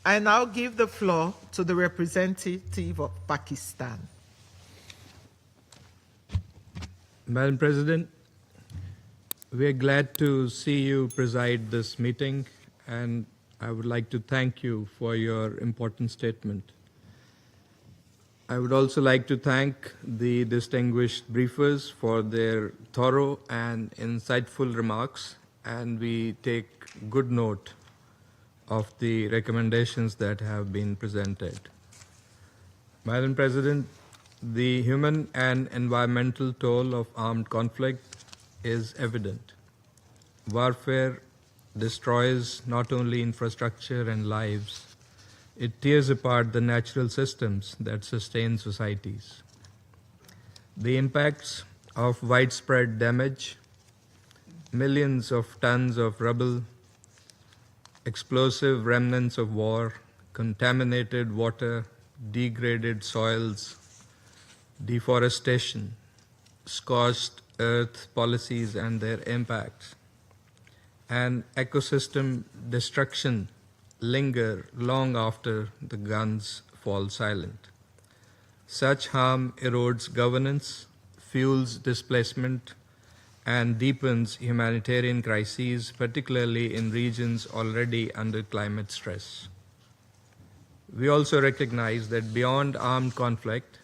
I now give the floor to the representative of Pakistan. Madam President, we are glad to see you preside this meeting, and I would like to thank you for your important statement. I would also like to thank the distinguished briefers for their thorough and insightful remarks, and we take good note of the recommendations that have been presented. Madam President, the human and environmental toll of armed conflict is evident. Warfare destroys not only infrastructure and lives, it tears apart the natural systems that sustain societies. The impacts of widespread damage, millions of tons of rubble, explosive remnants of war, contaminated water, degraded soils, deforestation, scorched earth policies and their impacts, and ecosystem destruction linger long after the guns fall silent. Such harm erodes governance, fuels displacement, and deepens humanitarian crises, particularly in regions already under climate stress. We also recognize that beyond armed conflict,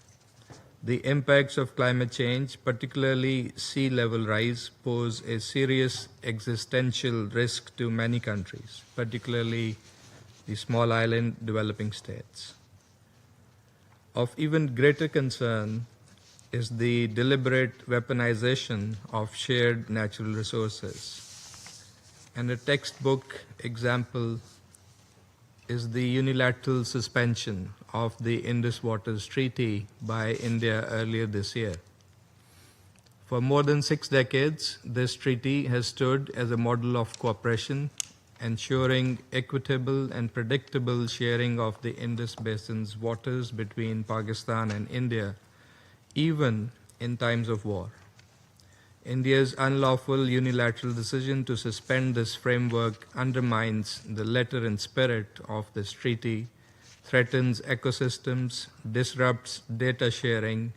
the impacts of climate change, particularly sea level rise, pose a serious existential risk to many countries, particularly the small island developing states. Of even greater concern is the deliberate weaponization of shared natural resources. And a textbook example is the unilateral suspension of the Indus Waters Treaty by India earlier this year. For more than 6 decades, this treaty has stood as a model of cooperation, ensuring equitable and predictable sharing of the Indus Basin's waters between Pakistan and India, even in times of war. India's unlawful unilateral decision to suspend this framework undermines the letter and spirit of this treaty, threatens ecosystems, disrupts data sharing,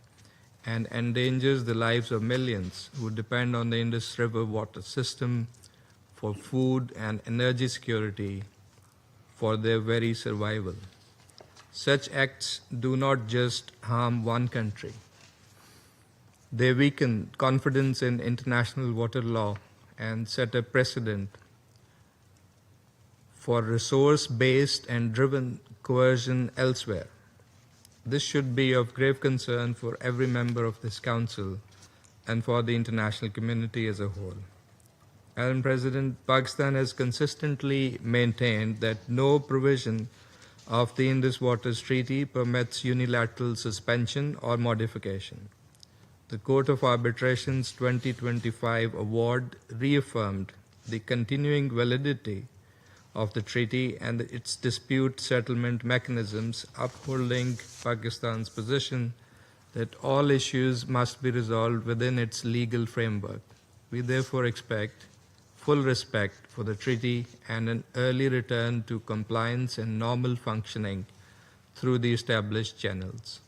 and endangers the lives of millions who depend on the Indus River water system for food and energy security for their very survival. Such acts do not just harm one country. They weaken confidence in international water law and set a precedent for resource-based and driven coercion elsewhere. This should be of grave concern for every member of this Council and for the international community as a whole. Madam President, Pakistan has consistently maintained that no provision of the Indus Waters Treaty permits unilateral suspension or modification. The Court of Arbitration's 2025 award reaffirmed the continuing validity of the treaty and its dispute settlement mechanisms, upholding Pakistan's position that all issues must be resolved within its legal framework. We therefore expect full respect for the treaty and an early return to compliance and normal functioning through the established channels.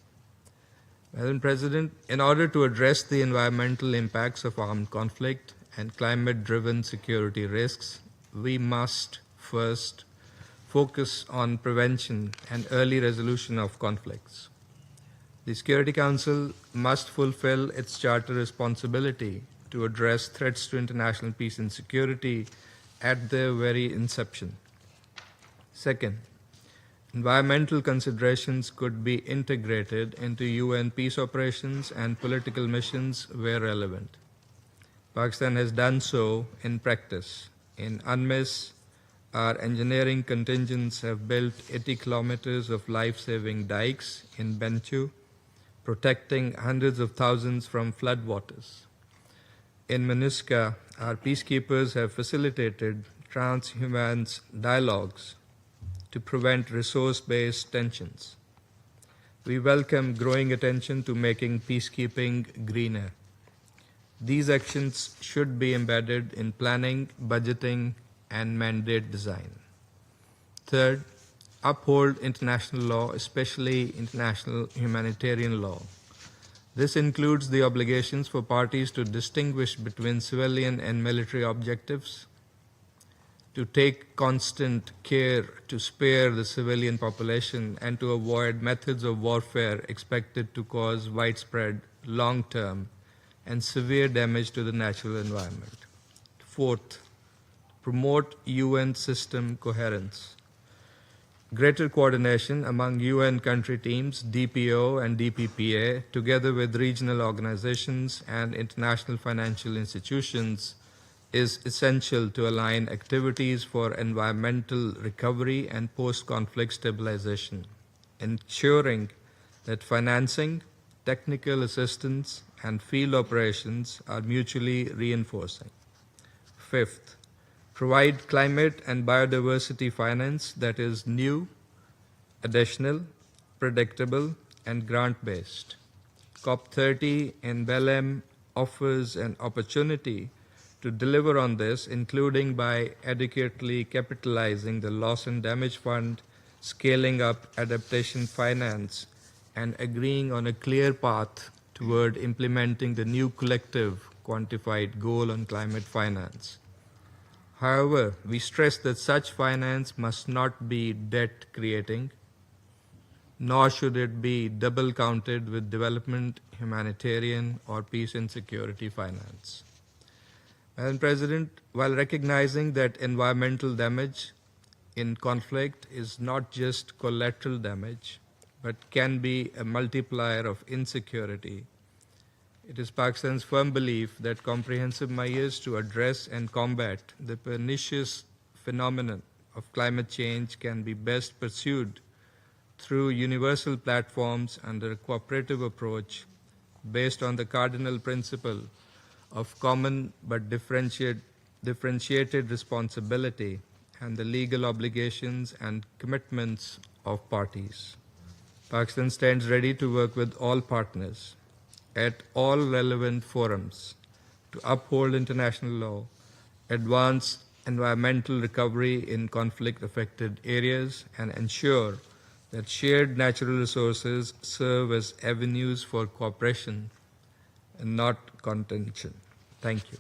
Madam President, in order to address the environmental impacts of armed conflict and climate-driven security risks, we must first focus on prevention and early resolution of conflicts. The Security Council must fulfill its charter responsibility to address threats to international peace and security at their very inception. Second, environmental considerations could be integrated into UN peace operations and political missions where relevant. Pakistan has done so in practice. In UNMISS, our engineering contingents have built 80 kilometers of life-saving dikes in Benchu, protecting hundreds of thousands from floodwaters. In MINUSCA, our peacekeepers have facilitated transhumance dialogues to prevent resource-based tensions. We welcome growing attention to making peacekeeping greener. These actions should be embedded in planning, budgeting, and mandate design. Third, uphold international law, especially international humanitarian law. This includes the obligations for parties to distinguish between civilian and military objectives, to take constant care to spare the civilian population, and to avoid methods of warfare expected to cause widespread, long-term, and severe damage to the natural environment. Fourth, promote UN system coherence. Greater coordination among UN country teams, DPO and DPPA, together with regional organizations and international financial institutions, is essential to align activities for environmental recovery and post-conflict stabilization, ensuring that financing, technical assistance, and field operations are mutually reinforcing. Fifth, provide climate and biodiversity finance that is new, additional, predictable, and grant-based. COP30 in Belém offers an opportunity to deliver on this, including by adequately capitalizing the Loss and Damage Fund, scaling up adaptation finance, and agreeing on a clear path toward implementing the new collective quantified goal on climate finance. However, we stress that such finance must not be debt-creating, nor should it be double-counted with development, humanitarian, or peace and security finance. Madam President, while recognizing that environmental damage in conflict is not just collateral damage, but can be a multiplier of insecurity, it is Pakistan's firm belief that comprehensive measures to address and combat the pernicious phenomenon of climate change can be best pursued through universal platforms under a cooperative approach based on the cardinal principle of common but differentiated responsibility and the legal obligations and commitments of parties. Pakistan stands ready to work with all partners at all relevant forums to uphold international law, advance environmental recovery in conflict-affected areas, and ensure that shared natural resources serve as avenues for cooperation and not contention. Thank you.